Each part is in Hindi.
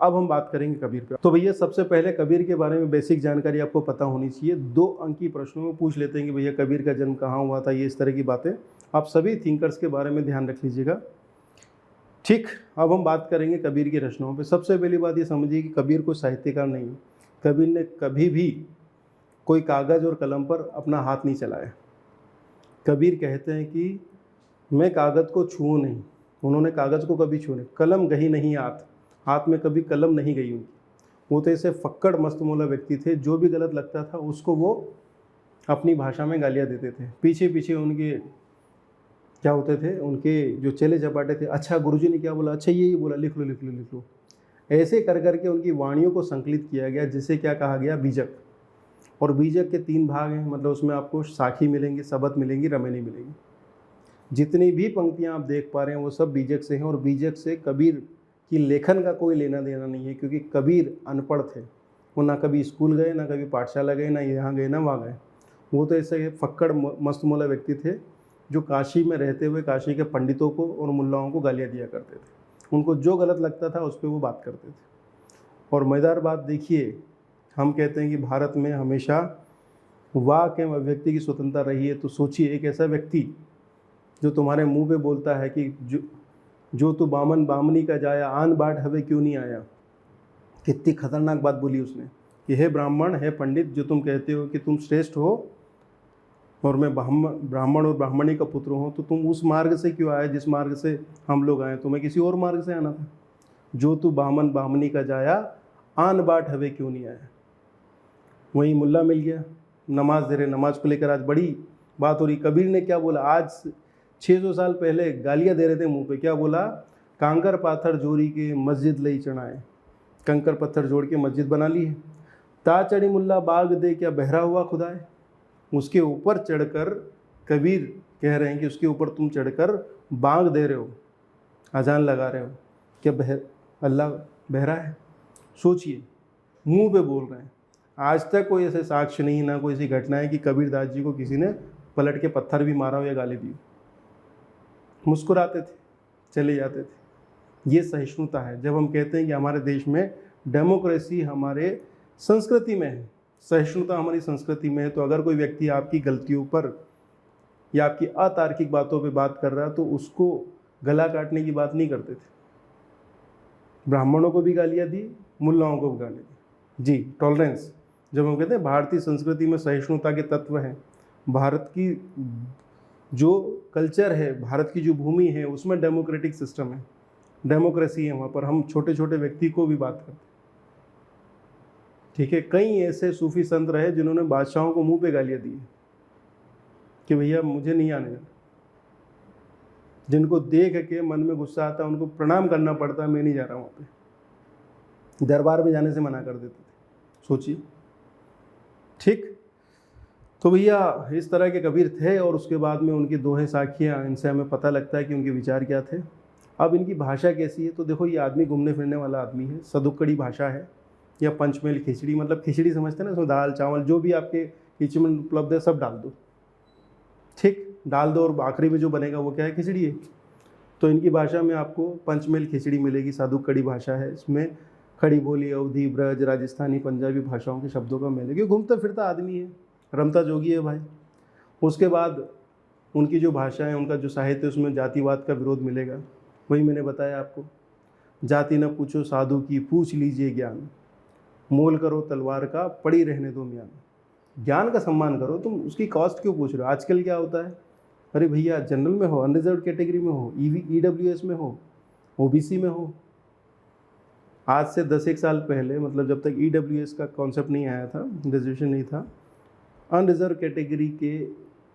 अब हम बात करेंगे कबीर पे। तो भैया सबसे पहले कबीर के बारे में बेसिक जानकारी आपको पता होनी चाहिए। 2 अंकी प्रश्नों में पूछ लेते हैं कि भैया कबीर का जन्म कहाँ हुआ था, ये इस तरह की बातें आप सभी थिंकर्स के बारे में ध्यान रख लीजिएगा। ठीक, अब हम बात करेंगे कबीर की रचनाओं पे। सबसे पहली बात ये समझिए कि कबीर कोई साहित्यकार नहीं है। कबीर ने कभी भी कोई कागज़ और कलम पर अपना हाथ नहीं चलाया। कबीर कहते हैं कि मैं कागज़ को छूऊं नहीं, उन्होंने कागज़ को कभी छू नहीं, कलम गही नहीं हाथ में कभी कलम नहीं गई उनकी। वो तो ऐसे फक्कड़ मस्तमौला व्यक्ति थे, जो भी गलत लगता था उसको वो अपनी भाषा में गालियाँ देते थे। पीछे पीछे उनके क्या होते थे, उनके जो चेले चपाटे थे, अच्छा गुरुजी ने क्या बोला, अच्छा ये बोला, लिख लो लिख लो लिख लो। ऐसे कर करके उनकी वाणियों को संकलित किया गया, जिसे क्या कहा गया, बीजक। और बीजक के 3 भाग हैं, मतलब उसमें आपको साखी मिलेंगी, सबत मिलेंगी, रमेनी मिलेंगी। जितनी भी पंक्तियां आप देख पा रहे हैं वो सब बीजक से हैं। और बीजक से कबीर की लेखन का कोई लेना देना नहीं है, क्योंकि कबीर अनपढ़ थे। वो ना कभी स्कूल गए, ना कभी पाठशाला गए, ना यहाँ गए, ना वहाँ गए। वो तो ऐसे फक्कड़ मस्तमौला व्यक्ति थे, जो काशी में रहते हुए काशी के पंडितों को और मुल्लाओं को गालियाँ दिया करते थे। उनको जो गलत लगता था उस पर वो बात करते थे। और मज़ेदार बात देखिए, हम कहते हैं कि भारत में हमेशा वाक एवं अभिव्यक्ति की स्वतंत्रता रही है। तो सोचिए, एक ऐसा व्यक्ति जो तुम्हारे मुंह पे बोलता है कि जो तू बामन बामनी का जाया, आन बाट हवे क्यों नहीं आया। कितनी खतरनाक बात बोली उसने कि हे ब्राह्मण, हे पंडित, जो तुम कहते हो कि तुम श्रेष्ठ हो और मैं ब्राह्मण और ब्राह्मणी का पुत्र हूँ, तो तुम उस मार्ग से क्यों आए जिस मार्ग से हम लोग आए, तुम्हें किसी और मार्ग से आना था। जो तू बामन बामनी का जाया, आन बाट हवे क्यों नहीं आया। वहीं मुल्ला मिल गया, नमाज दे रहे, नमाज को लेकर आज बड़ी बात हो रही। कबीर ने क्या बोला, आज 600 साल पहले गालियाँ दे रहे थे मुंह पे, क्या बोला, कांकर पाथर जोड़ी के मस्जिद लई चढ़ाए। कंकर पत्थर जोड़ के मस्जिद बना ली है। ता चढ़ी मुल्ला बाग दे, क्या बहरा हुआ खुदा है। उसके ऊपर चढ़कर कबीर कह रहे हैं कि उसके ऊपर तुम चढ़कर बांग दे रहे हो, अजान लगा रहे हो, क्या अल्लाह बहरा है। सोचिए, मुंह पे बोल रहे हैं। आज तक कोई ऐसे साक्ष्य नहीं, ना कोई ऐसी घटना है कि कबीरदास जी को किसी ने पलट के पत्थर भी मारा हो या गाली दी। मुस्कुराते थे, चले जाते थे। ये सहिष्णुता है। जब हम कहते हैं कि हमारे देश में डेमोक्रेसी हमारे संस्कृति में है, सहिष्णुता हमारी संस्कृति में है, तो अगर कोई व्यक्ति आपकी गलतियों पर या आपकी अतार्किक बातों पे बात कर रहा है तो उसको गला काटने की बात नहीं करते थे। ब्राह्मणों को भी गालियाँ दी, मुल्लाओं को भी गाली दी। जी, टॉलरेंस। जब हम कहते हैं भारतीय संस्कृति में सहिष्णुता के तत्व हैं, भारत की जो कल्चर है, भारत की जो भूमि है, उसमें डेमोक्रेटिक सिस्टम है, डेमोक्रेसी है। वहाँ पर हम छोटे छोटे व्यक्ति को भी बात करते हैं। ठीक है, कई ऐसे सूफी संत रहे जिन्होंने बादशाहों को मुंह पे गालियाँ दी कि भैया मुझे नहीं आने देना। जिनको देख के मन में गुस्सा आता है, उनको प्रणाम करना पड़ता है, मैं नहीं जा रहा वहाँ पे। दरबार में जाने से मना कर देते थे। सोचिए। ठीक, तो भैया इस तरह के कबीर थे। और उसके बाद में उनकी दोहे साखियाँ, इनसे हमें पता लगता है कि उनके विचार क्या थे। अब इनकी भाषा कैसी है, तो देखो ये आदमी घूमने फिरने वाला आदमी है। सदुक्कड़ी भाषा है, या पंचमेल खिचड़ी, मतलब खिचड़ी समझते हैं ना, उसमें दाल चावल जो भी आपके किचन में उपलब्ध है सब डाल दो। ठीक, डाल दो, और आखिरी में जो बनेगा वो क्या है, खिचड़ी है। तो इनकी भाषा में आपको पंचमेल खिचड़ी मिलेगी। सादुक्कड़ी भाषा है, इसमें खड़ी बोली, अवधी, ब्रज, राजस्थानी, पंजाबी भाषाओं के शब्दों का मेल है। क्योंकि घूमता फिरता आदमी है, रमता जोगी है भाई। उसके बाद उनकी जो भाषा है, उनका जो साहित्य, उसमें जातिवाद का विरोध मिलेगा। वही मैंने बताया आपको, जाति न पूछो साधु की, पूछ लीजिए ज्ञान। मोल करो तलवार का, पड़ी रहने दो म्यान। ज्ञान का सम्मान करो, तुम उसकी कॉस्ट क्यों पूछ रहे हो। आजकल क्या होता है, अरे भैया जनरल में हो, अनरिजर्व कैटेगरी में हो, EWS में हो, OBC में हो। आज से 10-1 साल पहले, मतलब जब तक EWS का कॉन्सेप्ट नहीं आया था, रिजर्वेशन नहीं था, अनरिजर्व कैटेगरी के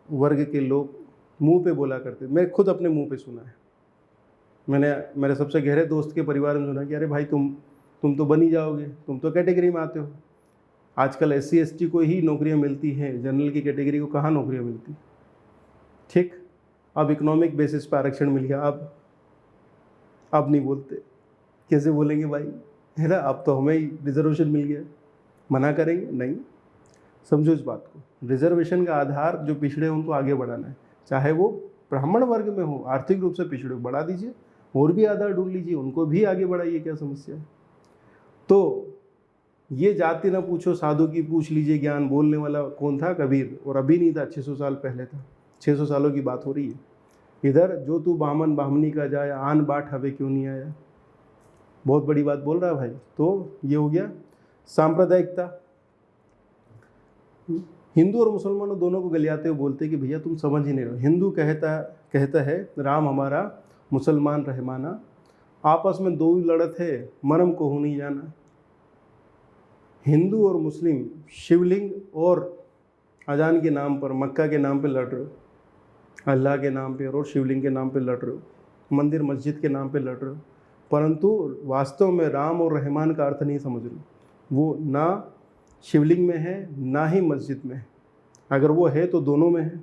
वर्ग के लोग मुंह पे बोला करते। मैं खुद अपने मुंह पे सुना है। मैंने मेरे सबसे गहरे दोस्त के परिवार में सुना कि अरे भाई तुम तो बन ही जाओगे, तुम तो कैटेगरी में आते हो। आजकल SC ST को ही नौकरियां मिलती हैं, जनरल की कैटेगरी को कहाँ नौकरियां मिलती। ठीक, अब इकोनॉमिक बेसिस पर आरक्षण मिल गया, अब नहीं बोलते। कैसे बोलेंगे भाई, है ना। अब तो हमें ही रिजर्वेशन मिल गया, मना करेंगे नहीं। समझो इस बात को, रिजर्वेशन का आधार जो पिछड़े हैं उनको आगे बढ़ाना है। चाहे वो ब्राह्मण वर्ग में हो, आर्थिक रूप से पिछड़े हो, बढ़ा दीजिए। और भी आधार ढूंढ लीजिए, उनको भी आगे बढ़ाइए, क्या समस्या है। तो ये जाति ना पूछो साधु की पूछ लीजिए ज्ञान बोलने वाला कौन था? कबीर। और अभी नहीं था, 600 साल पहले था। 600 सालों की बात हो रही है। इधर जो तू बामन बामनी का जाया, आन बाट हवे क्यों नहीं आया। बहुत बड़ी बात बोल रहा है भाई। तो ये हो गया सांप्रदायिकता। हिंदू और मुसलमानों दोनों को गलियाते हुए बोलते कि भैया तुम समझ ही नहीं रहे। हिंदू कहता है राम हमारा, मुसलमान रहमाना, आपस में दो ही लड़त है, मरम को हो नहीं जाना। हिंदू और मुस्लिम शिवलिंग और अजान के नाम पर, मक्का के नाम पे लड़ रहे हो, अल्लाह के नाम पे और शिवलिंग के नाम पे लड़ रहे हो, मंदिर मस्जिद के नाम पे लड़ रहे हो, परंतु वास्तव में राम और रहमान का अर्थ नहीं समझ रहे। वो ना शिवलिंग में है ना ही मस्जिद में है। अगर वो है तो दोनों में है,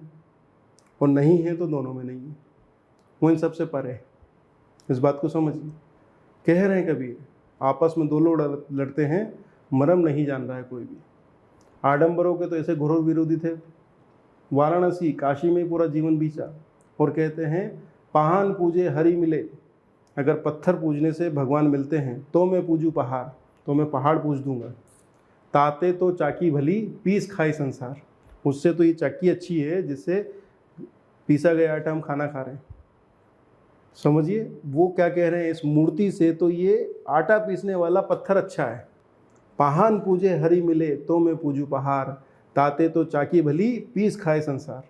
और नहीं है तो दोनों में नहीं है। वो इन सबसे परे है। इस बात को समझिए। कह रहे हैं कबीर, आपस में दो लोग लड़ते हैं, मरम नहीं जान रहा है कोई भी। आडंबरों के तो ऐसे घोर विरोधी थे। वाराणसी काशी में पूरा जीवन बीता, और कहते हैं पहान पूजे हरि मिले। अगर पत्थर पूजने से भगवान मिलते हैं तो मैं पूजूँ पहाड़, तो मैं पहाड़ पूज दूंगा। ताते तो चाकी भली पीस खाई संसार। उससे तो ये चाकी अच्छी है जिससे पीसा गया आटा हम खाना खा रहे हैं। समझिए वो क्या कह रहे हैं, इस मूर्ति से तो ये आटा पीसने वाला पत्थर अच्छा है। पहान पूजे हरि मिले तो मैं पूजू पहाड़, ताते तो चाकी भली पीस खाए संसार।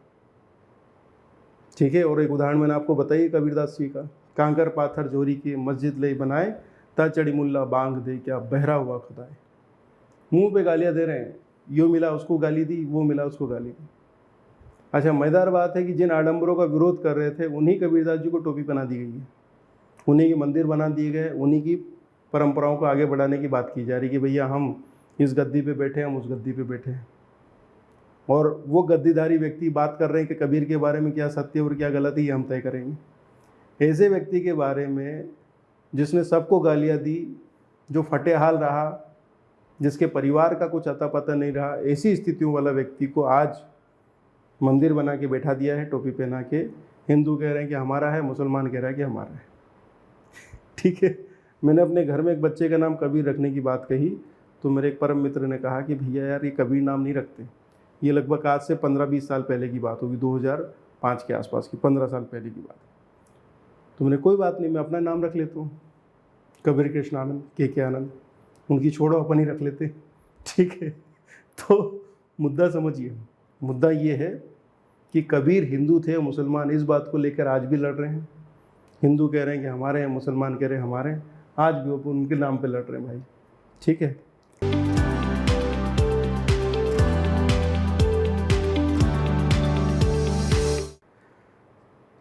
ठीक है। और एक उदाहरण मैंने आपको बताई कबीरदास जी का, कांकर पाथर जोरी की मस्जिद ले बनाए, ता चढ़ी मुल्ला बांग दे क्या बहरा हुआ खुदाए। मुंह पे गालियां दे रहे हैं, यो मिला उसको गाली दी, वो मिला उसको गाली दी। अच्छा, मजेदार बात है कि जिन आडंबरों का विरोध कर रहे थे उन्हीं कबीरदास जी को टोपी पहना दी गई है, उन्हीं के मंदिर बना दिए गए, उन्हीं की परंपराओं को आगे बढ़ाने की बात की जा रही कि भैया हम इस गद्दी पे बैठे हैं, हम उस गद्दी पे बैठे हैं। और वो गद्दीधारी व्यक्ति बात कर रहे हैं कि कबीर के बारे में क्या सत्य और क्या गलत है, ये हम तय करेंगे। ऐसे व्यक्ति के बारे में जिसने सबको गालियाँ दी, जो फटे हाल रहा, जिसके परिवार का कुछ अता पता नहीं रहा, ऐसी स्थितियों वाला व्यक्ति को आज मंदिर बना के बैठा दिया है, टोपी पहना के। हिंदू कह रहे हैं कि हमारा है, मुसलमान कह रहा है कि हमारा है। ठीक है। मैंने अपने घर में एक बच्चे का नाम कबीर रखने की बात कही, तो मेरे एक परम मित्र ने कहा कि भैया यार ये कबीर नाम नहीं रखते। ये लगभग आज से 15-20 साल पहले की बात होगी, 2005 के आसपास की, 15 साल पहले की बात। तो मैंने कोई बात नहीं, मैं अपना नाम रख लेता हूँ, कबीर कृष्ण आनंद, के आनंद। उनकी छोड़ो, अपन ही रख लेते। ठीक है। तो मुद्दा समझिए, मुद्दा ये है कि कबीर हिंदू थे, मुसलमान इस बात को लेकर आज भी लड़ रहे हैं। हिंदू कह रहे हैं कि हमारे हैं, मुसलमान कह रहे हैं हमारे हैं, आज भी वो उनके नाम पे लड़ रहे हैं भाई। ठीक है।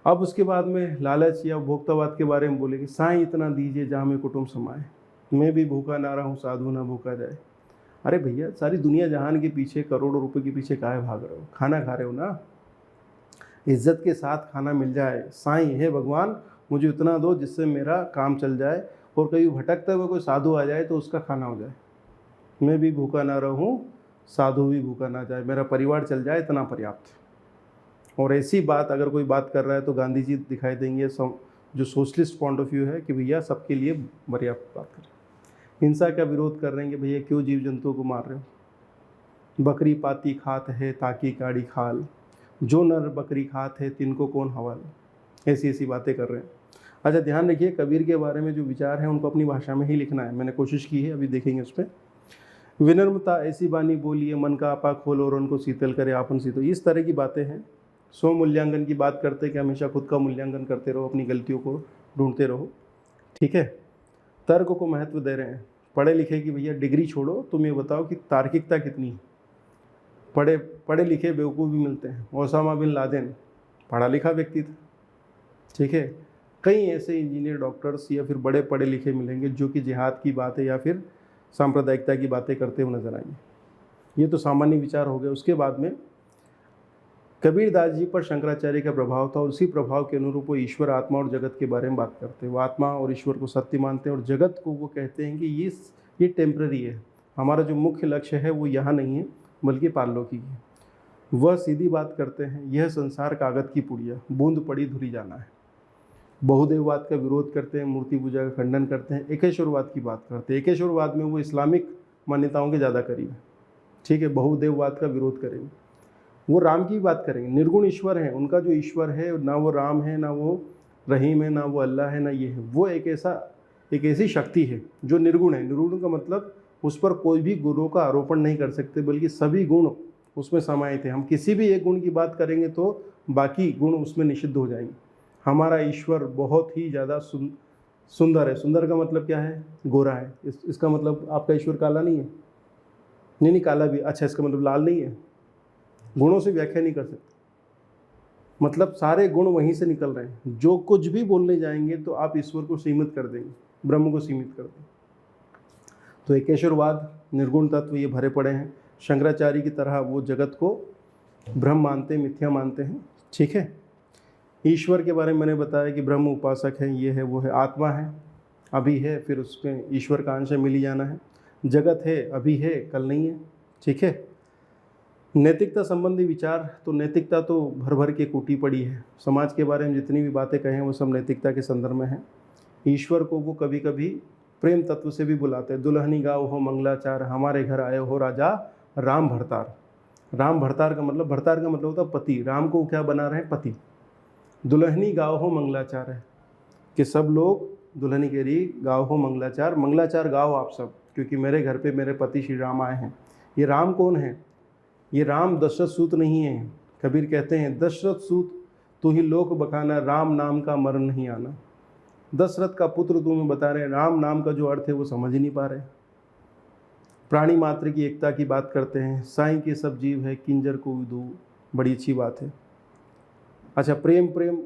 अब उसके बाद में लालच या उपभोक्तावाद के बारे में बोले कि साईं इतना दीजिए जहाँ में कुटुंब समाए, मैं भी भूखा ना रहूँ साधु ना भूखा जाए। अरे भैया, सारी दुनिया जहान के पीछे, करोड़ों रुपए के पीछे काहे भाग रहे हो? खाना खा रहे हो ना, इज्जत के साथ खाना मिल जाए। साईं है भगवान, मुझे इतना दो जिससे मेरा काम चल जाए, और कहीं भटकते हुए कोई साधु आ जाए तो उसका खाना हो जाए। मैं भी भूखा ना रहूं, साधु भी भूखा ना जाए, मेरा परिवार चल जाए, इतना पर्याप्त। और ऐसी बात अगर कोई बात कर रहा है तो गांधी जी दिखाई देंगे, जो सोशलिस्ट पॉइंट ऑफ व्यू है कि भैया सबके लिए पर्याप्त बात करें। हिंसा का विरोध कर रहे हैं कि भैया क्यों जीव जंतुओं को मार रहे हो? बकरी पाती खात है ताकि काड़ी खाल, जो नर बकरी खात है तिनको कौन हवाल। ऐसी ऐसी बातें कर रहे हैं। अच्छा, ध्यान रखिए, कबीर के बारे में जो विचार हैं उनको अपनी भाषा में ही लिखना है। मैंने कोशिश की है, अभी देखेंगे उस पर। विनम्रता ऐसी बानी बोलिए, मन का आपा खोलो और उनको शीतल करे आपन शीतल। इस तरह की बातें हैं। स्व मूल्यांकन की बात करते हैं कि हमेशा खुद का मूल्यांकन करते रहो, अपनी गलतियों को ढूंढते रहो। ठीक है। तर्क को महत्व दे रहे हैं। पढ़े लिखे की भैया डिग्री छोड़ो, तुम ये बताओ कि तार्किकता कितनी है। पढ़े लिखे बेवकूफ़ भी मिलते हैं। ओसामा बिन लादेन पढ़ा लिखा व्यक्ति था। ठीक है। कई ऐसे इंजीनियर, डॉक्टर्स या फिर बड़े पढ़े लिखे मिलेंगे जो कि जिहाद की बातें या फिर सांप्रदायिकता की बातें करते हुए नजर आएंगे। ये तो सामान्य विचार हो गए। उसके बाद में कबीरदास जी पर शंकराचार्य का प्रभाव था, और उसी प्रभाव के अनुरूप वो ईश्वर, आत्मा और जगत के बारे में बात करते हैं। वो आत्मा और ईश्वर को सत्य मानते हैं, और जगत को वो कहते हैं कि ये टेम्पररी है, हमारा जो मुख्य लक्ष्य है वो यहाँ नहीं है बल्कि पारलौकिक है। वह सीधी बात करते हैं, यह संसार कागज की पुड़िया, बूंद पड़ी धुरी जाना है। बहुदेववाद का विरोध करते हैं, मूर्ति पूजा का खंडन करते हैं, एकेश्वरवाद की बात करते हैं। एकेश्वरवाद में वो इस्लामिक मान्यताओं के ज़्यादा करीब है, ठीक है। बहुदेववाद का विरोध करेंगे, वो राम की बात करेंगे। निर्गुण ईश्वर है, उनका जो ईश्वर है ना वो राम है, ना वो रहीम है, ना वो अल्लाह है, ना ये है। वो एक ऐसी शक्ति है जो निर्गुण है। निर्गुण का मतलब उस पर कोई भी गुणों का आरोपण नहीं कर सकते, बल्कि सभी गुण उसमें समाहित हैं। हम किसी भी एक गुण की बात करेंगे तो बाकी गुण उसमें निषिद्ध हो जाएंगे। हमारा ईश्वर बहुत ही ज़्यादा सुंदर है। सुंदर का मतलब क्या है? गोरा है। इसका मतलब आपका ईश्वर काला नहीं है? नहीं, काला भी। अच्छा, इसका मतलब लाल नहीं है? गुणों से व्याख्या नहीं कर सकते, मतलब सारे गुण वहीं से निकल रहे हैं। जो कुछ भी बोलने जाएंगे तो आप ईश्वर को सीमित कर देंगे, ब्रह्म को सीमित कर देंगे। तो एकेश्वरवाद, निर्गुण तत्व ये भरे पड़े हैं। शंकराचार्य की तरह वो जगत को ब्रह्म मानते हैं, मिथ्या मानते हैं, ठीक है। ईश्वर के बारे में मैंने बताया कि ब्रह्म उपासक है, ये है, वो है, आत्मा है, अभी है, फिर उसमें ईश्वर का अंश मिल ही जाना है। जगत है, अभी है, कल नहीं है, ठीक है। नैतिकता संबंधी विचार, तो नैतिकता तो भर भर के कूटी पड़ी है। समाज के बारे में जितनी भी बातें कहें वो सब नैतिकता के संदर्भ में है। ईश्वर को वो कभी कभी प्रेम तत्व से भी बुलाते हैं। दुल्हनी गाओ हो मंगलाचार, हमारे घर आए हो राजा राम भरतार। राम भरतार का मतलब होता है पति। राम को क्या बना रहे हैं? पति। दुल्हनी गाओ हो मंगलाचार है कि सब लोग दुल्हनी के लिए गाओ हो मंगलाचार, मंगलाचार गाओ आप सब, क्योंकि मेरे घर पे मेरे पति श्री राम आए हैं। ये राम कौन है? ये राम दशरथ सूत नहीं है। कबीर कहते हैं दशरथ सूत तू ही लोक बखाना, राम नाम का मरण नहीं आना। दशरथ का पुत्र तुम्हें बता रहे हैं, राम नाम का जो अर्थ है वो समझ ही नहीं पा रहे। प्राणी मात्र की एकता की बात करते हैं। साईं के सब जीव है, किंजर को विदु, बड़ी अच्छी बात है। अच्छा, प्रेम प्रेम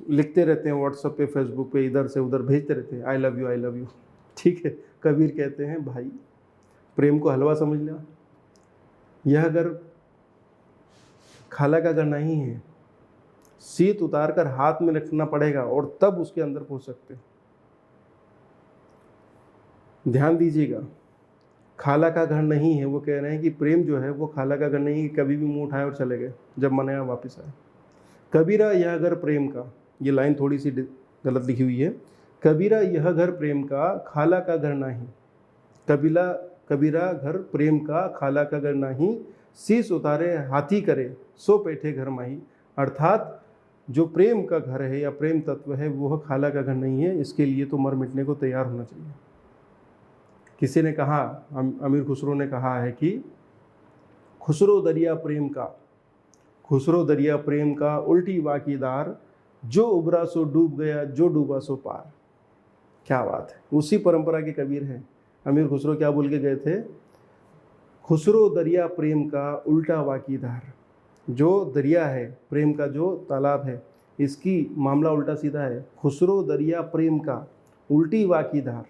लिखते रहते हैं व्हाट्सएप पे, फेसबुक पे, इधर से उधर भेजते रहते हैं, I love you, I love you, ठीक है। कबीर कहते हैं भाई प्रेम को हलवा समझ लिया। यह अगर खाला का घर नहीं है, शीत उतार कर हाथ में रखना पड़ेगा और तब उसके अंदर पहुंच सकते। ध्यान दीजिएगा, खाला का घर नहीं है। वो कह रहे हैं कि प्रेम जो है वो खाला का घर नहीं है, कभी भी मुंह उठाए और चले गए, जब मन आया वापिस आए। कबीरा यह घर प्रेम का, ये लाइन थोड़ी सी गलत लिखी हुई है। कबीरा यह घर प्रेम का, खाला का घर नहीं। कबीरा घर प्रेम का, खाला का घर नहीं। शीश उतारे हाथी करे, सो बैठे घर माही। अर्थात जो प्रेम का घर है या प्रेम तत्व है वह खाला का घर नहीं है। इसके लिए तो मर मिटने को तैयार होना चाहिए। किसी ने कहा, अमीर खुसरो ने कहा है कि खुसरो दरिया प्रेम का, खुसरो दरिया प्रेम का, उल्टी वाकीदार, जो उबरा सो डूब गया, जो डूबा सो पार। क्या बात है, उसी परंपरा के कबीर हैं। अमीर खुसरो क्या बोल के गए थे? खुसरो दरिया प्रेम का, उल्टा वाकीदार। जो दरिया है प्रेम का, जो तालाब है, इसकी मामला उल्टा सीधा है। खुसरो दरिया प्रेम का, उल्टी वाकीदार,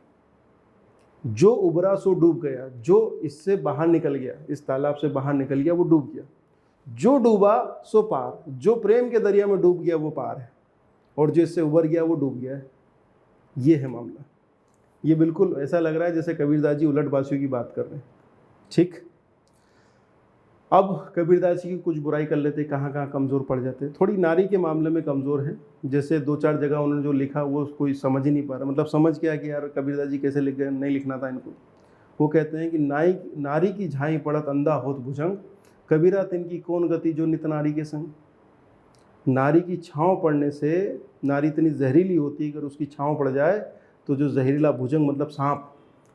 जो उबरा सो डूब गया। जो इससे बाहर निकल गया, इस तालाब से बाहर निकल गया, वो डूब गया। जो डूबा सो पार, जो प्रेम के दरिया में डूब गया वो पार है, और जो इससे उबर गया वो डूब गया है। ये है मामला। ये बिल्कुल ऐसा लग रहा है जैसे कबीरदास जी उलटबासियों की बात कर रहे हैं, ठीक। अब कबीरदास जी की कुछ बुराई कर लेते, कहाँ कहाँ कमज़ोर पड़ जाते। थोड़ी नारी के मामले में कमज़ोर है, जैसे 2-4 जगह उन्होंने जो लिखा वो कोई समझ ही नहीं पा रहा। मतलब समझ क्या कि यार कबीरदास जी कैसे लिख गए, नहीं लिखना था इनको। वो कहते हैं कि नारी की झाई पड़त अंधा होत भुजंग, कबीरा तिनकी कौन गति जो नित नारी के संग। नारी की छाँव पड़ने से, नारी इतनी जहरीली होती है, अगर उसकी छाँव पड़ जाए तो जो जहरीला भुजंग मतलब सांप,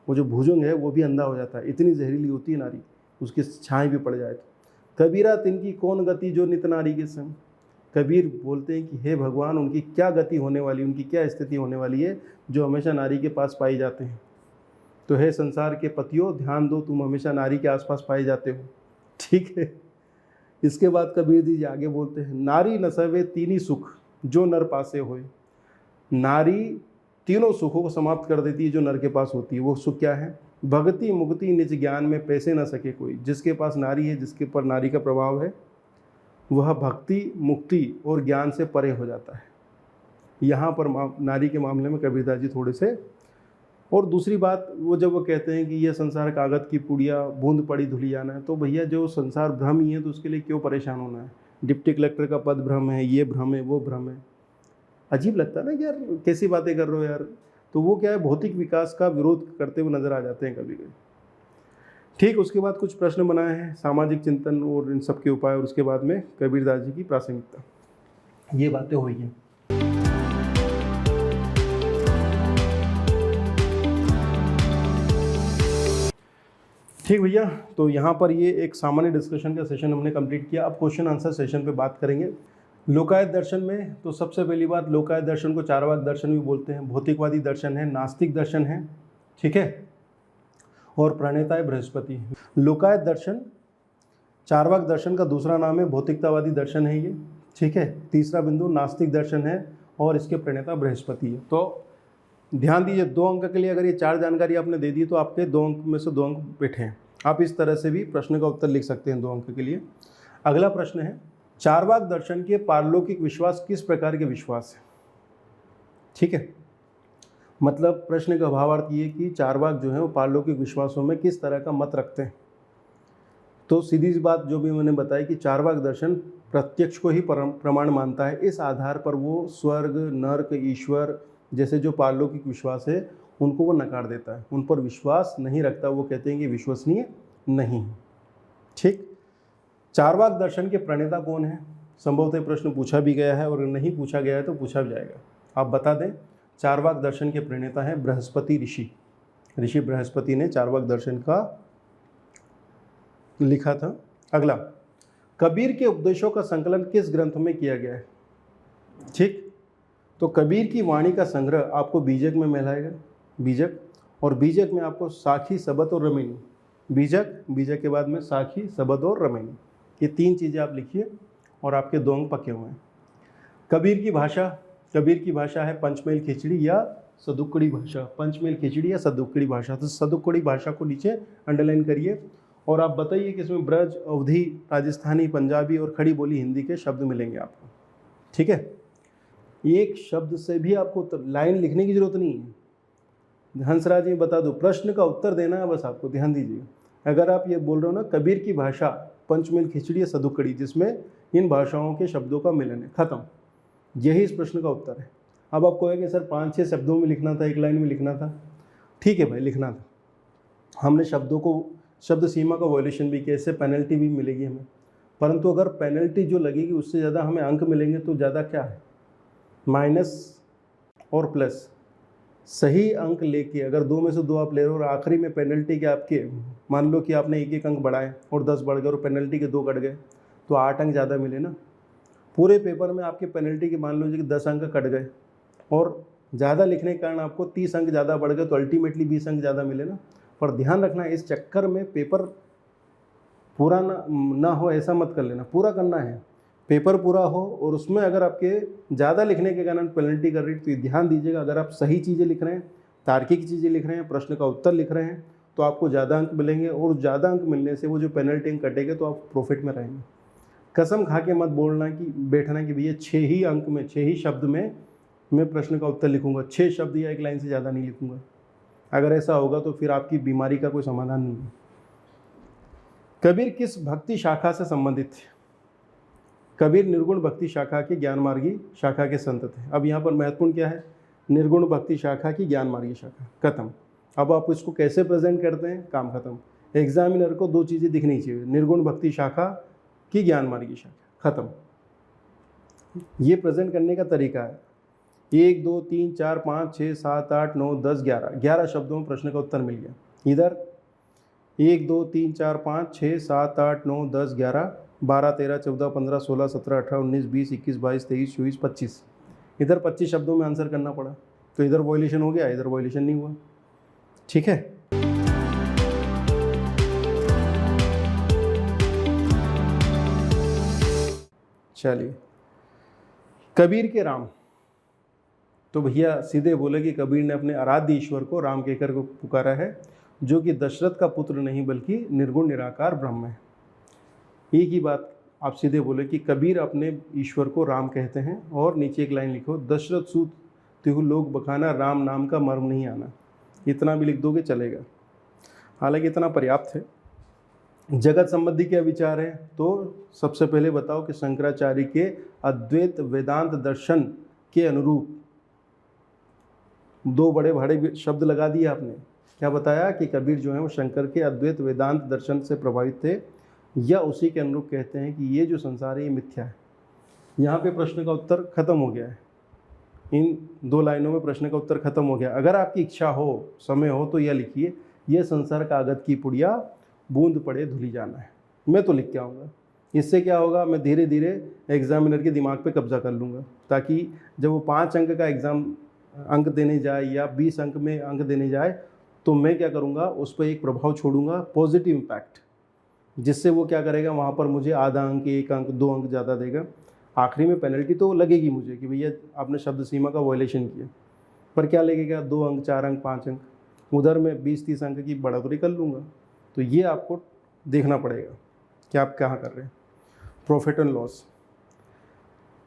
वो जो भुजंग है वो भी अंधा हो जाता है। इतनी जहरीली होती है नारी, उसकी छाँव भी पड़ जाए तो। कबीरा तिनकी कौन गति जो नित नारी के संग। कबीर बोलते हैं कि हे भगवान, उनकी क्या गति होने वाली, उनकी क्या स्थिति होने वाली है जो हमेशा नारी के पास पाई जाते हैं। तो हे संसार के पतियों, ध्यान दो, तुम हमेशा नारी के आसपास पाए जाते हो, ठीक है। इसके बाद कबीर जी आगे बोलते हैं, नारी न सवे तीनी सुख जो नर पासे होए। नारी तीनों सुखों को समाप्त कर देती है जो नर के पास होती है। वो सुख क्या है? भक्ति मुक्ति निज ज्ञान में पैसे न सके कोई। जिसके पास नारी है, जिसके पर नारी का प्रभाव है, वह भक्ति मुक्ति और ज्ञान से परे हो जाता है। यहाँ पर नारी के मामले में कबीरदास जी थोड़े से। और दूसरी बात, वो जब वो कहते हैं कि यह संसार कागज की पुड़िया, बूंद पड़ी धुलियाना है, तो भैया जो संसार भ्रम ही है तो उसके लिए क्यों परेशान होना है? डिप्टी कलेक्टर का पद भ्रम है, ये भ्रम है, वो भ्रम है। अजीब लगता है ना कि यार कैसी बातें कर रहे हो यार। तो वो क्या है, भौतिक विकास का विरोध करते हुए नजर आ जाते हैं कभी कभी। ठीक, उसके बाद कुछ प्रश्न बनाए हैं, सामाजिक चिंतन और इन सब के उपाय, और उसके बाद में कबीरदास जी की प्रासंगिकता, ये बातें हुई हैं। ठीक भैया, तो यहाँ पर ये एक सामान्य डिस्कशन का सेशन हमने कंप्लीट किया। अब क्वेश्चन आंसर सेशन पे बात करेंगे। लोकायत दर्शन में तो सबसे पहली बात, लोकायत दर्शन को चारवाक दर्शन भी बोलते हैं, भौतिकवादी दर्शन है, नास्तिक दर्शन है, ठीक है, और प्रणेता है बृहस्पति। लोकायत दर्शन चारवाक दर्शन का दूसरा नाम है, भौतिकतावादी दर्शन है ये, ठीक है। तीसरा बिंदु नास्तिक दर्शन है और इसके प्रणेता बृहस्पति है। तो ध्यान दीजिए, 2 अंक के लिए अगर ये 4 जानकारी आपने दे दी तो आपके 2 अंक में से 2 अंक बैठे हैं। आप इस तरह से भी प्रश्न का उत्तर लिख सकते हैं 2 अंक के लिए। अगला प्रश्न है, चारवाक दर्शन के पारलौकिक विश्वास किस प्रकार के विश्वास है, ठीक है। मतलब प्रश्न का भावार्थ ये कि चारवाक जो है वो पारलौकिक विश्वासों में किस तरह का मत रखते हैं। तो सीधी सी बात जो भी मैंने बताई कि चारवाक दर्शन प्रत्यक्ष को ही प्रमाण मानता है। इस आधार पर वो स्वर्ग, नर्क, ईश्वर जैसे जो पारलौकिक विश्वास है उनको वो नकार देता है, उन पर विश्वास नहीं रखता। वो कहते हैं कि विश्वसनीय नहीं है, ठीक। चारवाक दर्शन के प्रणेता कौन है, संभवतः प्रश्न पूछा भी गया है, और नहीं पूछा गया है तो पूछा भी जाएगा। आप बता दें, चारवाक दर्शन के प्रणेता हैं बृहस्पति ऋषि। ऋषि बृहस्पति ने चारवाक दर्शन का लिखा था। अगला, कबीर के उपदेशों का संकलन किस ग्रंथ में किया गया है, ठीक। तो कबीर की वाणी का संग्रह आपको बीजक में मिलाएगा, बीजक, और बीजक में आपको साखी, सबद और रमैनी, बीजक के बाद में साखी, सबद और रमैनी, ये 3 चीज़ें आप लिखिए और आपके 2 अंक पक्के हुए हैं। कबीर की भाषा है पंचमेल खिचड़ी या सदुक्कड़ी भाषा, पंचमेल खिचड़ी या सदुक्कड़ी भाषा। तो सदुक्कड़ी भाषा को नीचे अंडरलाइन करिए और आप बताइए कि इसमें ब्रज, अवधी, राजस्थानी, पंजाबी और खड़ी बोली हिंदी के शब्द मिलेंगे आपको, ठीक है। एक शब्द से भी आपको लाइन लिखने की जरूरत नहीं है। हंसराज जी बता दो, प्रश्न का उत्तर देना है बस आपको, ध्यान दीजिए। अगर आप ये बोल रहे हो ना, कबीर की भाषा पंचमेल खिचड़ी या सदुक्कड़ी, जिसमें इन भाषाओं के शब्दों का मिलन है, खत्म, यही इस प्रश्न का उत्तर है। अब आप कहोगे सर 5-6 शब्दों में लिखना था, 1 लाइन में लिखना था, ठीक है भाई, लिखना था। हमने शब्दों को, शब्द सीमा का वॉयलेशन भी किया, इससे पेनल्टी भी मिलेगी हमें। परंतु अगर पेनल्टी जो लगेगी उससे ज़्यादा हमें अंक मिलेंगे तो ज़्यादा क्या है, माइनस और प्लस। सही अंक लेके अगर 2 में से 2 आप ले रहे हो और आखिरी में पेनल्टी के आपके, मान लो कि आपने 1-1 अंक बढ़ाए और 10 बढ़ गए और पेनल्टी के 2 कट गए, तो 8 अंक ज़्यादा मिले ना। पूरे पेपर में आपके पेनल्टी के मान लो कि 10 अंक कट गए और ज़्यादा लिखने के कारण आपको 30 अंक ज़्यादा बढ़ गए, तो अल्टीमेटली 20 अंक ज़्यादा मिले ना। पर ध्यान रखना, इस चक्कर में पेपर पूरा ना हो ऐसा मत कर लेना, पूरा करना है, पेपर पूरा हो। और उसमें अगर आपके ज़्यादा लिखने के कारण पेनल्टी कर रही है तो ध्यान दीजिएगा, अगर आप सही चीज़ें लिख रहे हैं, तार्किक चीज़ें लिख रहे हैं, प्रश्न का उत्तर लिख रहे हैं, तो आपको ज़्यादा अंक मिलेंगे। और ज़्यादा अंक मिलने से वो जो पेनल्टी अंक कटेगा तो आप प्रॉफिट में रहेंगे। कसम खा के मत बोलना कि बैठना कि भैया 6 ही अंक में, 6 ही शब्द में मैं प्रश्न का उत्तर लिखूंगा, 6 शब्द या 1 लाइन से ज़्यादा नहीं लिखूंगा। अगर ऐसा होगा तो फिर आपकी बीमारी का कोई समाधान नहीं है। कबीर किस भक्ति शाखा से संबंधित थे? कबीर निर्गुण भक्ति शाखा के ज्ञान मार्गी शाखा के संत थे। अब यहाँ पर महत्वपूर्ण क्या है, निर्गुण भक्ति शाखा की ज्ञान मार्गी शाखा, खत्म। अब आप इसको कैसे प्रेजेंट करते हैं, काम खत्म। एग्जामिनर को 2 चीज़ें दिखनी चाहिए, निर्गुण भक्ति शाखा की ज्ञान मार्गी शाखा, खत्म। ये प्रेजेंट करने का तरीका है। 1 2 3 4 5 6 7 8 9 10 11 शब्दों में प्रश्न का उत्तर मिल गया। इधर 1 2 3 4 5 6 7 8 9 10 11 12 13 14 15 16 17 18 19 20 21 22 23 24 25, इधर 25 शब्दों में आंसर करना पड़ा। तो इधर वॉयलेशन हो गया, इधर वॉयलेशन नहीं हुआ, ठीक है। चलिए, कबीर के राम, तो भैया सीधे बोले कि कबीर ने अपने आराध्य ईश्वर को राम कहकर को पुकारा है, जो कि दशरथ का पुत्र नहीं बल्कि निर्गुण निराकार ब्रह्म है। एक ही बात आप सीधे बोले कि कबीर अपने ईश्वर को राम कहते हैं। और नीचे एक लाइन लिखो, दशरथ सूत तिहु लोक बखाना, राम नाम का मर्म नहीं आना। इतना भी लिख दोगे चलेगा, हालांकि इतना पर्याप्त है। जगत संबंधी क्या विचार है, तो सबसे पहले बताओ कि शंकराचार्य के अद्वैत वेदांत दर्शन के अनुरूप दो बड़े बड़े शब्द लगा दिए आपने। क्या बताया कि कबीर जो है वो शंकर के अद्वैत वेदांत दर्शन से प्रभावित थे या उसी के अनुरूप कहते हैं कि ये जो संसार है ये मिथ्या है। यहाँ पे प्रश्न का उत्तर खत्म हो गया है। इन 2 लाइनों में प्रश्न का उत्तर खत्म हो गया। अगर आपकी इच्छा हो, समय हो, तो यह लिखिए, ये संसार कागज की पुड़िया, बूंद पड़े धुली जाना है। मैं तो लिख के आऊँगा। इससे क्या होगा, मैं धीरे धीरे एग्जामिनर के दिमाग पे कब्जा कर लूँगा, ताकि जब वो 5 अंक का एग्ज़ाम अंक देने जाए या 20 अंक में अंक देने जाए, तो मैं क्या करूँगा, उस पर एक प्रभाव छोड़ूंगा, पॉजिटिव इम्पैक्ट, जिससे वो क्या करेगा, वहाँ पर मुझे आधा अंक, 1 अंक, 2 अंक ज़्यादा देगा। आखिरी में पेनल्टी तो लगेगी मुझे कि भैया आपने शब्द सीमा का वायलेशन किया, पर क्या लगेगा, 2 अंक, 4 अंक, 5 अंक। उधर मैं 20-30 अंक की बढ़ोतरी कर लूँगा। तो ये आपको देखना पड़ेगा कि आप कहाँ कर रहे हैं। प्रॉफिट एंड लॉस,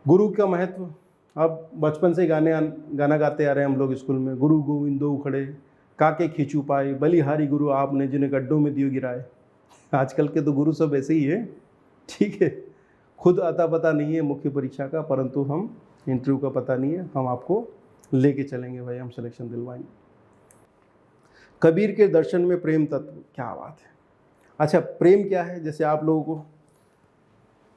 गुरु का महत्व। अब बचपन से गाना गाते आ रहे हैं हम लोग स्कूल में, गुरु गोविंदो खड़े काके खींचू पाए, बलिहारी गुरु आपने जिन्हें गड्ढों में दियो गिराए। आजकल के तो गुरु सब ऐसे ही है, ठीक है। खुद अता पता नहीं है मुख्य परीक्षा का, परंतु हम इंटरव्यू का पता नहीं है, हम आपको लेके चलेंगे भाई, हम सिलेक्शन दिलवाएंगे। कबीर के दर्शन में प्रेम तत्व, क्या बात है। अच्छा, प्रेम क्या है, जैसे आप लोगों को,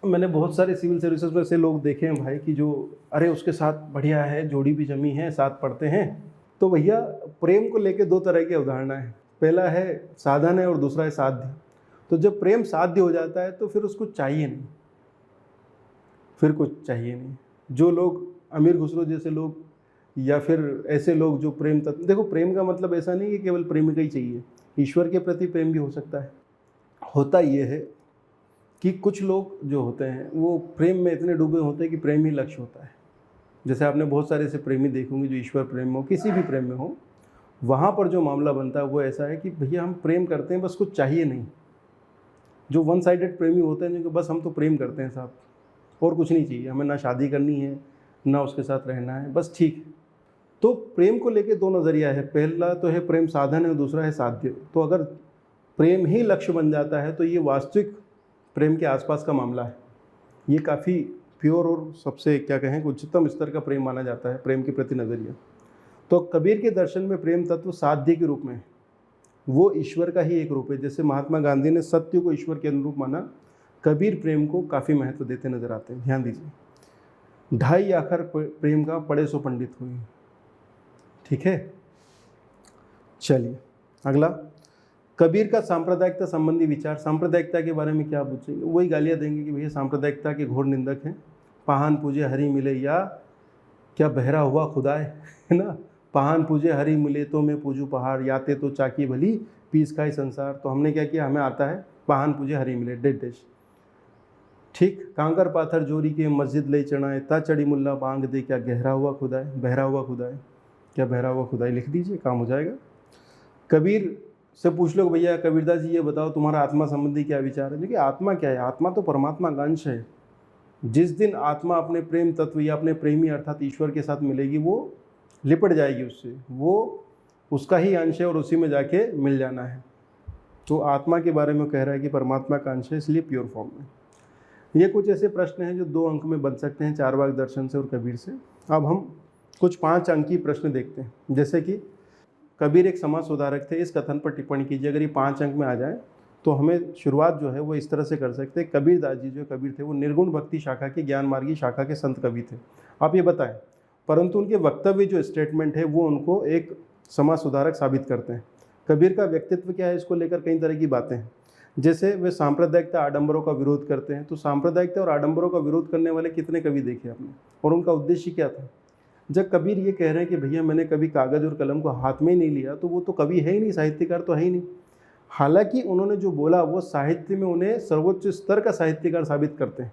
मैंने बहुत सारे सिविल सर्विसेज में से लोग देखे हैं भाई कि जो अरे उसके साथ बढ़िया है, जोड़ी भी जमी है, साथ पढ़ते हैं। तो भैया प्रेम को लेके 2 तरह की अवधारणा है। पहला है साधन है और दूसरा है साध्य। तो जब प्रेम साध्य हो जाता है तो फिर उसको चाहिए नहीं, फिर कुछ चाहिए नहीं। जो लोग अमीर खुसरो जैसे लोग या फिर ऐसे लोग जो प्रेम तत्व, देखो प्रेम का मतलब ऐसा नहीं कि केवल प्रेमिका ही चाहिए, ईश्वर के प्रति प्रेम भी हो सकता है। होता ये है कि कुछ लोग जो होते हैं वो प्रेम में इतने डूबे होते हैं कि प्रेम ही लक्ष्य होता है। जैसे आपने बहुत सारे ऐसे प्रेमी देखोगे जो ईश्वर प्रेम में हो, किसी भी प्रेम में हो, वहाँ पर जो मामला बनता है वो ऐसा है कि भैया हम प्रेम करते हैं, बस कुछ चाहिए नहीं। जो वन साइडेड प्रेमी होते हैं जिनको बस हम तो प्रेम करते हैं साहब, और कुछ नहीं चाहिए हमें, ना शादी करनी है ना उसके साथ रहना है, बस ठीक। तो प्रेम को लेके 2 नज़रिया है। पहला तो है प्रेम साधन है और दूसरा है साध्य। तो अगर प्रेम ही लक्ष्य बन जाता है तो ये वास्तविक प्रेम के आसपास का मामला है। ये काफ़ी प्योर और सबसे क्या कहें उच्चतम स्तर का प्रेम माना जाता है, प्रेम के प्रति नज़रिया। तो कबीर के दर्शन में प्रेम तत्व साध्य के रूप में है, वो ईश्वर का ही एक रूप है। जैसे महात्मा गांधी ने सत्य को ईश्वर के अनुरूप माना, कबीर प्रेम को काफ़ी महत्व देते नजर आते हैं। ध्यान दीजिए, 2.5 आखर प्रेम का पढ़े सो पंडित हुए, ठीक है। चलिए अगला, कबीर का सांप्रदायिकता संबंधी विचार। सांप्रदायिकता के बारे में क्या पूछेंगे, वही गालियाँ देंगे कि भैया सांप्रदायिकता के घोर निंदक हैं, पाहन पूजे हरि मिले, या क्या बहरा हुआ खुदा है ना, पाहन पूजे हरि मिले तो मैं पूजू पहाड़, याते तो चाकी भली पीस खाई संसार। तो हमने क्या किया, हमें आता है पाहन पूजे हरि मिले डेड डेश, ठीक। कांकर पाथर जोरी के मस्जिद ले चढ़ाए, ता चढ़ी मुल्ला बांग दे, क्या गहरा हुआ खुदा है, बहरा हुआ खुदा है, क्या बहरा हुआ खुदा है, लिख दीजिए, काम हो जाएगा। कबीर से पूछ लो भैया कबीरदास जी ये बताओ तुम्हारा आत्मा संबंधी क्या विचार है। देखिए आत्मा क्या है, आत्मा तो परमात्मा का अंश है। जिस दिन आत्मा अपने प्रेम तत्व या अपने प्रेमी अर्थात ईश्वर के साथ मिलेगी, वो लिपट जाएगी उससे, वो उसका ही अंश है और उसी में जाके मिल जाना है। तो आत्मा के बारे में कह रहा है कि परमात्मा का अंश है, इसलिए प्योर फॉर्म में। ये कुछ ऐसे प्रश्न हैं जो 2 अंक में बन सकते हैं, चारवाक दर्शन से और कबीर से। अब हम कुछ 5 अंकीय प्रश्न देखते हैं। जैसे कि कबीर एक समाज सुधारक थे, इस कथन पर टिप्पणी कीजिए। अगर ये 5 अंक में आ जाए तो हमें शुरुआत जो है वो इस तरह से कर सकते हैं, कबीरदास जी जो कबीर थे वो निर्गुण भक्ति शाखा के, ज्ञान मार्गी शाखा के संत कवि थे, आप ये बताएं। परंतु उनके वक्तव्य जो स्टेटमेंट है वो उनको एक समाज सुधारक साबित करते हैं। कबीर का व्यक्तित्व क्या है, इसको लेकर कई तरह की बातें हैं। जैसे वे सांप्रदायिकता आडंबरों का विरोध करते हैं। तो सांप्रदायिकता और आडंबरों का विरोध करने वाले कितने कवि देखे आपने, और उनका उद्देश्य क्या था। जब कबीर ये कह रहे हैं कि भैया मैंने कभी कागज़ और कलम को हाथ में ही नहीं लिया, तो वो तो कवि है ही नहीं, साहित्यकार तो है ही नहीं। हालांकि उन्होंने जो बोला वो साहित्य में उन्हें सर्वोच्च स्तर का साहित्यकार साबित करते हैं,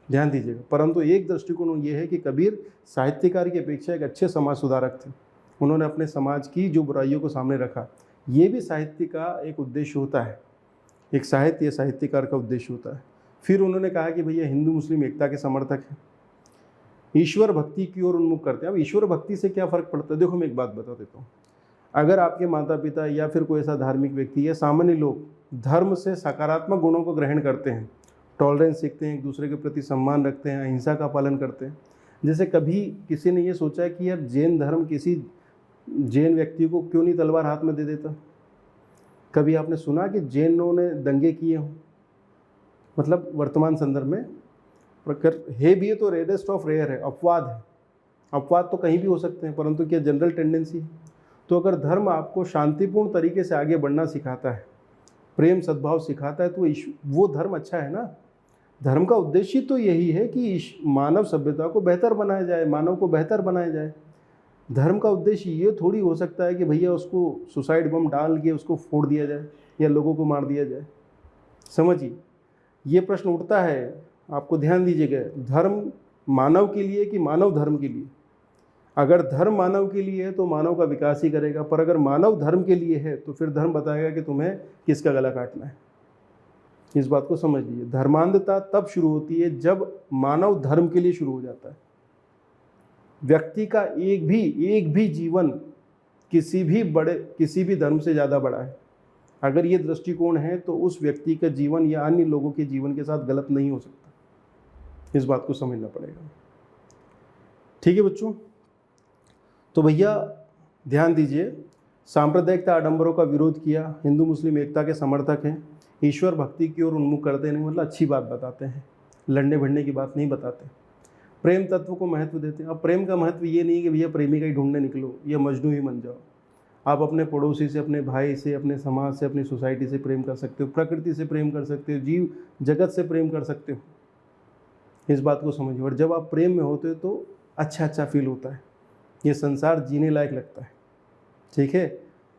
ध्यान दीजिएगा। परंतु एक दृष्टिकोण ये है कि कबीर साहित्यकार की अपेक्षा एक अच्छे समाज सुधारक थे। उन्होंने अपने समाज की जो बुराइयों को सामने रखा। ये भी साहित्य का एक उद्देश्य होता है, एक साहित्य साहित्यकार का उद्देश्य होता है। फिर उन्होंने कहा कि भैया हिंदू मुस्लिम एकता के समर्थक हैं, ईश्वर भक्ति की ओर उन्मुख करते हैं। अब ईश्वर भक्ति से क्या फ़र्क पड़ता है, देखो मैं एक बात बता देता हूँ। अगर आपके माता पिता या फिर कोई ऐसा धार्मिक व्यक्ति या सामान्य लोग धर्म से सकारात्मक गुणों को ग्रहण करते हैं, टॉलरेंस सीखते हैं, एक दूसरे के प्रति सम्मान रखते हैं, अहिंसा का पालन करते हैं, जैसे कभी किसी ने ये सोचा है कि यार जैन धर्म किसी जैन व्यक्ति को क्यों नहीं तलवार हाथ में दे देता? कभी आपने सुना कि जैनों ने दंगे किए हों? मतलब वर्तमान संदर्भ में प्रकर है भी है तो रेयरेस्ट ऑफ रेयर है, अपवाद है। अपवाद तो कहीं भी हो सकते हैं, परंतु क्या जनरल टेंडेंसी है? तो अगर धर्म आपको शांतिपूर्ण तरीके से आगे बढ़ना सिखाता है, प्रेम सद्भाव सिखाता है, तो वो धर्म अच्छा है ना। धर्म का उद्देश्य तो यही है कि मानव सभ्यता को बेहतर बनाया जाए, मानव को बेहतर बनाया जाए। धर्म का उद्देश्य ये थोड़ी हो सकता है कि भैया उसको सुसाइड बम डाल के उसको फोड़ दिया जाए या लोगों को मार दिया जाए। समझिए, ये प्रश्न उठता है, आपको ध्यान दीजिएगा। धर्म मानव के लिए कि मानव धर्म के लिए? अगर धर्म मानव के लिए है तो मानव का विकास ही करेगा, पर अगर मानव धर्म के लिए है तो फिर धर्म बताएगा कि तुम्हें किसका गला काटना है। इस बात को समझ लीजिए। धर्मांधता तब शुरू होती है जब मानव धर्म के लिए शुरू हो जाता है। व्यक्ति का एक भी जीवन किसी भी धर्म से ज़्यादा बड़ा है। अगर ये दृष्टिकोण है तो उस व्यक्ति का जीवन या अन्य लोगों के जीवन के साथ गलत नहीं हो सकता। इस बात को समझना पड़ेगा। ठीक है बच्चों, तो भैया ध्यान दीजिए, सांप्रदायिकता आडंबरों का विरोध किया, हिंदू मुस्लिम एकता के समर्थक हैं, ईश्वर भक्ति की ओर उन्मुख करते नहीं, मतलब अच्छी बात बताते हैं, लड़ने भिड़ने की बात नहीं बताते। प्रेम तत्व को महत्व देते हैं। अब प्रेम का महत्व ये नहीं कि भैया प्रेमिका ही ढूंढने निकलो या मजनू ही बन जाओ। आप अपने पड़ोसी से, अपने भाई से, अपने समाज से, अपनी सोसाइटी से प्रेम कर सकते हो, प्रकृति से प्रेम कर सकते हो, जीव जगत से प्रेम कर सकते हो। इस बात को समझिए। और जब आप प्रेम में होते हो तो अच्छा फील होता है, ये संसार जीने लायक लगता है। ठीक है,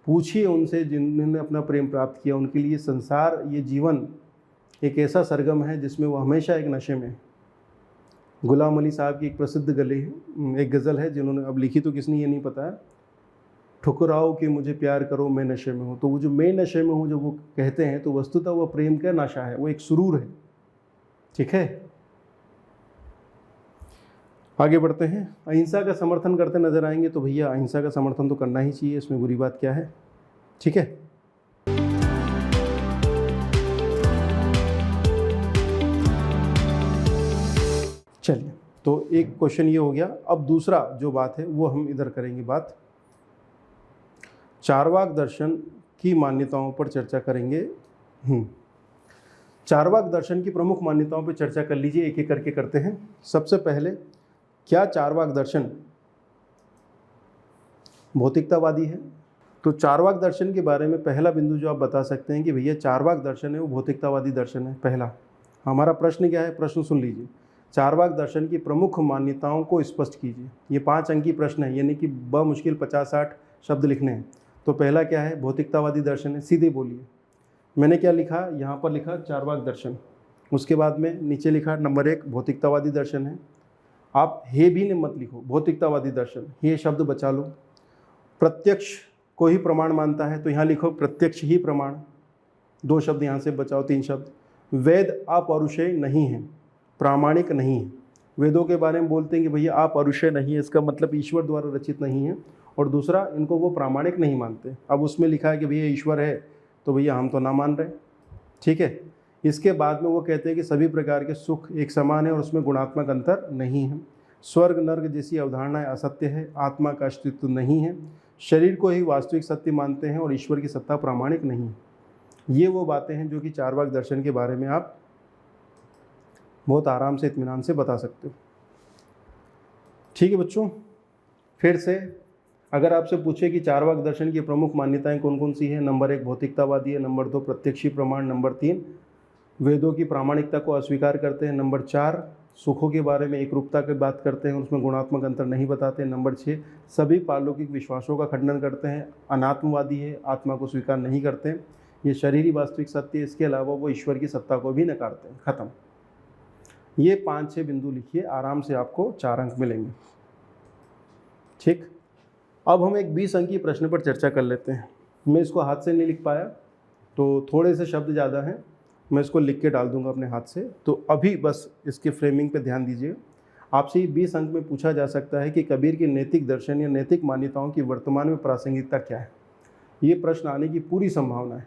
पूछिए उनसे जिन्होंने अपना प्रेम प्राप्त किया, उनके लिए संसार, ये जीवन एक ऐसा सरगम है जिसमें वो हमेशा एक नशे में। गुलाम अली साहब की एक प्रसिद्ध एक गज़ल है, जिन्होंने अब लिखी तो किसने ये नहीं पता है, ठुकराओ कि मुझे प्यार करो मैं नशे में हूँ। तो वो जो मैं नशे में हूँ जो वो कहते हैं, तो वस्तुतः वो प्रेम का नशा है, वो एक सुरूर है। ठीक है, आगे बढ़ते हैं। अहिंसा का समर्थन करते नजर आएंगे, तो भैया अहिंसा का समर्थन तो करना ही चाहिए, इसमें बुरी बात क्या है। ठीक है, चलिए, तो एक क्वेश्चन ये हो गया। अब दूसरा जो बात है वो हम इधर करेंगे बात, चार्वाक दर्शन की मान्यताओं पर चर्चा करेंगे। चार्वाक दर्शन की प्रमुख मान्यताओं पर चर्चा कर लीजिए, एक एक करके करते हैं। सबसे पहले, क्या चार्वाक दर्शन भौतिकतावादी है? तो चार्वाक दर्शन के बारे में पहला बिंदु जो आप बता सकते हैं कि भैया चार्वाक दर्शन है वो भौतिकतावादी दर्शन है। पहला हमारा प्रश्न क्या है, प्रश्न सुन लीजिए। चार्वाक दर्शन की प्रमुख मान्यताओं को स्पष्ट कीजिए। ये 5 अंकी प्रश्न है, यानी कि मुश्किल 50-60 शब्द लिखने हैं। तो पहला क्या है, भौतिकतावादी दर्शन है। सीधे बोलिए। मैंने क्या लिखा, यहाँ पर लिखा चार्वाक दर्शन, उसके बाद में नीचे लिखा नंबर 1 भौतिकतावादी दर्शन है। आप हे भी ने मत लिखो, भौतिकतावादी दर्शन, ये शब्द बचा लो। प्रत्यक्ष को ही प्रमाण मानता है, तो यहाँ लिखो प्रत्यक्ष ही प्रमाण, 2 शब्द यहाँ से बचाओ, 3 शब्द। वेद अपौरुषेय नहीं है, प्रामाणिक नहीं है। वेदों के बारे में बोलते हैं कि भैया अपौरुषेय नहीं है, इसका मतलब ईश्वर द्वारा रचित नहीं है। और दूसरा, इनको वो प्रामाणिक नहीं मानते। अब उसमें लिखा है कि भैया ईश्वर है, तो भैया हम तो ना मान रहे। ठीक है, इसके बाद में वो कहते हैं कि सभी प्रकार के सुख एक समान है और उसमें गुणात्मक अंतर नहीं है। स्वर्ग नर्क जैसी अवधारणाएं असत्य है, आत्मा का अस्तित्व नहीं है, शरीर को ही वास्तविक सत्य मानते हैं और ईश्वर की सत्ता प्रामाणिक नहीं है। ये वो बातें हैं जो कि चार्वाक दर्शन के बारे में आप बहुत आराम से, इत्मीनान से बता सकते हो। ठीक है बच्चों, फिर से अगर आपसे पूछे कि चार्वाक दर्शन की प्रमुख मान्यताएं कौन कौन सी है, नंबर 1 भौतिकतावादी है, नंबर 2 प्रत्यक्षी प्रमाण, नंबर 3 वेदों की प्रामाणिकता को अस्वीकार करते हैं, नंबर 4 सुखों के बारे में एक रूपता की बात करते हैं, उसमें गुणात्मक अंतर नहीं बताते, नंबर 6 सभी पारलौकिक विश्वासों का खंडन करते हैं, अनात्मवादी है, आत्मा को स्वीकार नहीं करते, ये शरीरी वास्तविक सत्य, इसके अलावा वो ईश्वर की सत्ता को भी नकारते हैं। ख़त्म। ये 5-6 बिंदु लिखिए, आराम से आपको 4 अंक मिलेंगे। ठीक, अब हम एक 20 अंकीय प्रश्न पर चर्चा कर लेते हैं। मैं इसको हाथ से नहीं लिख पाया, तो थोड़े से शब्द ज़्यादा हैं, मैं इसको लिख के डाल दूंगा अपने हाथ से। तो अभी बस इसके फ्रेमिंग पे ध्यान दीजिए। आपसे 20 अंक में पूछा जा सकता है कि कबीर की नैतिक दर्शन या नैतिक मान्यताओं की वर्तमान में प्रासंगिकता क्या है। ये प्रश्न आने की पूरी संभावना है।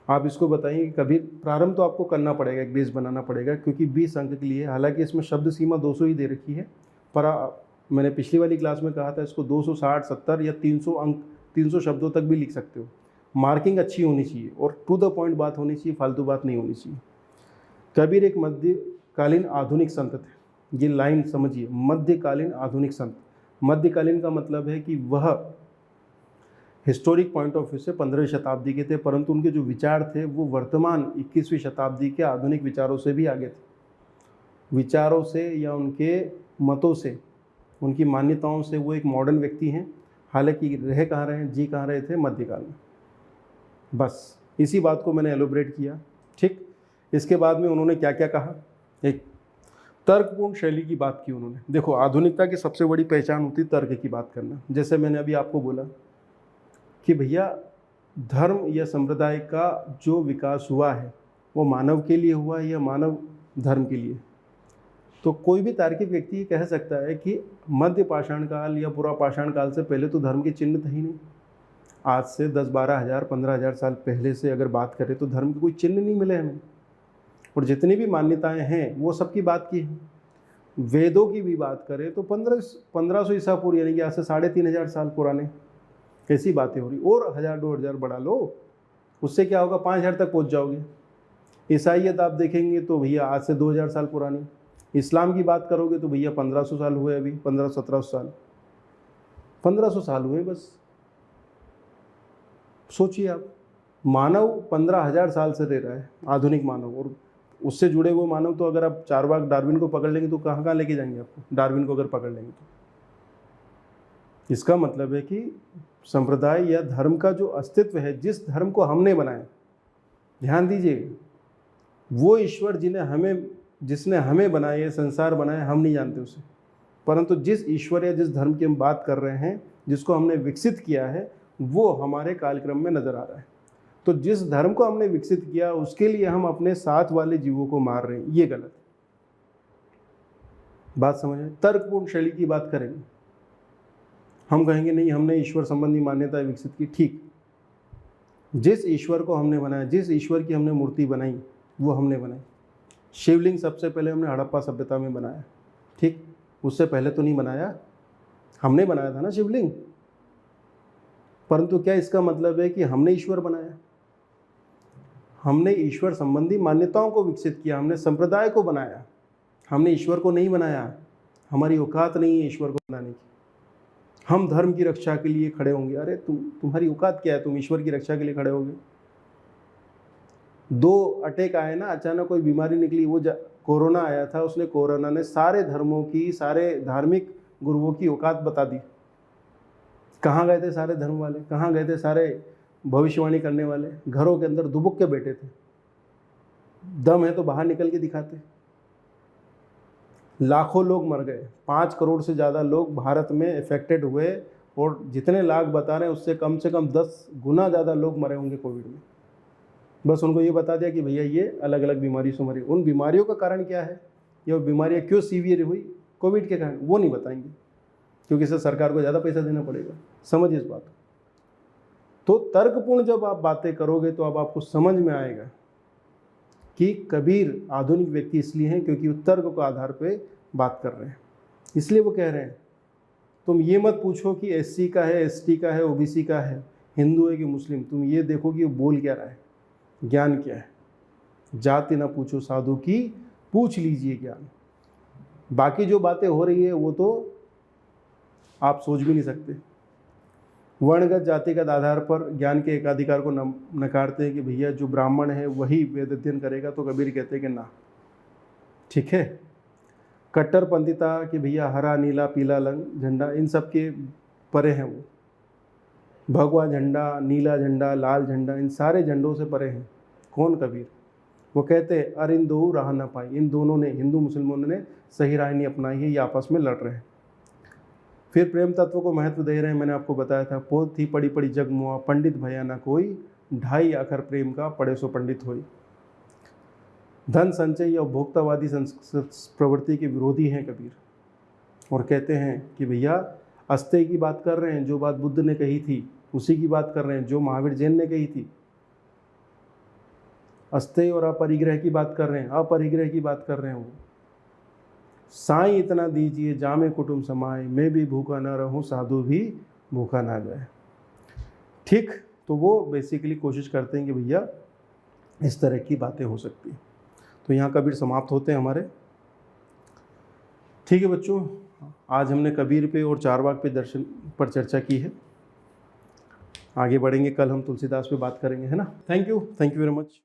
आप इसको बताइए कि कबीर, प्रारंभ तो आपको करना पड़ेगा, एक बेस बनाना पड़ेगा, क्योंकि 20 अंक के लिए, हालांकि इसमें शब्द सीमा 200 ही दे रखी है, पर मैंने पिछली वाली क्लास में कहा था इसको 260, 70 या 300 अंक, 300 शब्दों तक भी लिख सकते हो। मार्किंग अच्छी होनी चाहिए और टू द पॉइंट बात होनी चाहिए, फालतू बात नहीं होनी चाहिए। कबीर एक मध्यकालीन आधुनिक संत थे। ये लाइन समझिए, मध्यकालीन आधुनिक संत। मध्यकालीन का मतलब है कि वह हिस्टोरिक पॉइंट ऑफ व्यू से 15वीं शताब्दी के थे, परंतु उनके जो विचार थे वो वर्तमान 21वीं शताब्दी के आधुनिक विचारों से भी आगे थे। विचारों से या उनके मतों से, उनकी मान्यताओं से वो एक मॉडर्न व्यक्ति हैं। हालांकि रह कहाँ रहे हैं, जी कहाँ रहे थे, मध्यकाल में। बस इसी बात को मैंने एलोब्रेट किया। ठीक, इसके बाद में उन्होंने क्या क्या कहा, एक तर्कपूर्ण शैली की बात की उन्होंने। देखो, आधुनिकता की सबसे बड़ी पहचान होती है तर्क की बात करना। जैसे मैंने अभी आपको बोला कि भैया धर्म या संप्रदाय का जो विकास हुआ है वो मानव के लिए हुआ है या मानव धर्म के लिए। तो कोई भी तार्किक व्यक्ति कह सकता है कि मध्य पाषाण काल या पूरा पाषाण काल से पहले तो धर्म के चिन्ह थे ही नहीं। आज से 10-12 हज़ार 15 हज़ार साल पहले से अगर बात करें तो धर्म के कोई चिन्ह नहीं मिले हमें। और जितनी भी मान्यताएं हैं वो सबकी बात की है। वेदों की भी बात करें तो 1500 ईसा पूर्व, यानी कि आज से 3500 साल पुराने कैसी बातें हो रही। और 1000-2000 बढ़ा लो, उससे क्या होगा, 5000 तक पहुंच जाओगे। ईसाइयत आप देखेंगे तो भैया आज से 2000 साल पुरानी। इस्लाम की बात करोगे तो भैया 1500 साल हुए, अभी 1500-1700 साल, 1500 साल हुए बस। सोचिए आप, मानव 15,000 साल से रह रहा है, आधुनिक मानव, और उससे जुड़े हुए मानव। तो अगर आप चारवाक डार्विन को पकड़ लेंगे तो कहाँ कहाँ लेके जाएंगे आपको, डार्विन को अगर पकड़ लेंगे तो। इसका मतलब है कि संप्रदाय या धर्म का जो अस्तित्व है, जिस धर्म को हमने बनाया, ध्यान दीजिए, वो ईश्वर जिसने हमें बनाया, ये संसार बनाया, हम नहीं जानते उसे। परंतु जिस ईश्वर या जिस धर्म की हम बात कर रहे हैं, जिसको हमने विकसित किया है, वो हमारे कालक्रम में नजर आ रहा है। तो जिस धर्म को हमने विकसित किया उसके लिए हम अपने साथ वाले जीवों को मार रहे हैं, ये गलत है। बात समझ में? तर्कपूर्ण शैली की बात करेंगे, हम कहेंगे नहीं हमने ईश्वर संबंधी मान्यताएं विकसित की। ठीक, जिस ईश्वर को हमने बनाया, जिस ईश्वर की हमने मूर्ति बनाई, वो हमने बनाई। शिवलिंग सबसे पहले हमने हड़प्पा सभ्यता में बनाया। ठीक, उससे पहले तो नहीं बनाया, हमने बनाया था ना शिवलिंग। परंतु क्या इसका मतलब है कि हमने ईश्वर बनाया? हमने ईश्वर संबंधी मान्यताओं को विकसित किया, हमने संप्रदाय को बनाया, हमने ईश्वर को नहीं बनाया। हमारी औकात नहीं है ईश्वर को बनाने की। हम धर्म की रक्षा के लिए खड़े होंगे। अरे तुम्हारी औकात क्या है, तुम ईश्वर की रक्षा के लिए खड़े होगे? 2 अटैक आए ना, अचानक कोई बीमारी निकली, वो कोरोना आया था, उसने कोरोना ने सारे धर्मों की, सारे धार्मिक गुरुओं की औकात बता दी। कहाँ गए थे सारे धर्म वाले, कहाँ गए थे सारे भविष्यवाणी करने वाले? घरों के अंदर दुबक के बैठे थे। दम है तो बाहर निकल के दिखाते। लाखों लोग मर गए, 5 करोड़ से ज़्यादा लोग भारत में इफेक्टेड हुए, और जितने लाख बता रहे हैं उससे कम से कम 10 गुना ज़्यादा लोग मरे होंगे कोविड में। बस उनको ये बता दिया कि भैया ये अलग अलग बीमारी से मरे। उन बीमारियों का कारण क्या है, या बीमारियाँ क्यों सीवियर हुई कोविड के कारण, वो नहीं बताएंगे, क्योंकि इससे सरकार को ज़्यादा पैसा देना पड़ेगा। समझिए इस बात को। तो तर्कपूर्ण जब आप बातें करोगे तो अब आपको समझ में आएगा कि कबीर आधुनिक व्यक्ति इसलिए हैं क्योंकि वो तर्क के आधार पे बात कर रहे हैं। इसलिए वो कह रहे हैं तुम ये मत पूछो कि SC का है, ST का है, OBC का है, हिंदू है कि मुस्लिम, तुम ये देखो कि वो बोल क्या रहा है, ज्ञान क्या है। जाति ना पूछो साधु की, पूछ लीजिए ज्ञान। बाकी जो बातें हो रही है वो तो आप सोच भी नहीं सकते। वर्णगत जातिगत आधार पर ज्ञान के एकाधिकार को नकारते हैं कि भैया जो ब्राह्मण है वही वेद अध्ययन करेगा, तो कबीर कहते हैं कि ना। ठीक है, कट्टरपंथिता कि भैया हरा नीला पीला रंग झंडा, इन सब के परे हैं वो। भगवा झंडा, नीला झंडा, लाल झंडा, इन सारे झंडों से परे हैं। कौन? कबीर। वो कहते हैं अरिन दो राह ना पाई, इन दोनों ने, हिंदू मुसलमानों ने सही राह नहीं अपनाई है, ये आपस में लड़ रहे हैं। फिर प्रेम तत्व को महत्व दे रहे हैं। मैंने आपको बताया था, पोथी पड़ी पड़ी जग मुआ, पंडित भया ना कोई, ढाई आखर प्रेम का पढ़े सो पंडित होई। धन संचय या उपभोक्तावादी प्रवृत्ति के विरोधी हैं कबीर, और कहते हैं कि भैया अस्तेय की बात कर रहे हैं, जो बात बुद्ध ने कही थी उसी की बात कर रहे हैं, जो महावीर जैन ने कही थी। अस्तेय और अपरिग्रह की बात कर रहे हैं, अपरिग्रह की बात कर रहे हैं वो। साईं इतना दीजिए जामे कुटुंब समाए, मैं भी भूखा ना रहूं साधु भी भूखा ना जाए। ठीक, तो वो बेसिकली कोशिश करते हैं कि भैया इस तरह की बातें हो सकती हैं। तो यहाँ कबीर समाप्त होते हैं हमारे। ठीक है बच्चों, आज हमने कबीर पे और चारवाक पे दर्शन पर चर्चा की है। आगे बढ़ेंगे, कल हम तुलसीदास पे बात करेंगे, है ना। Thank you very much.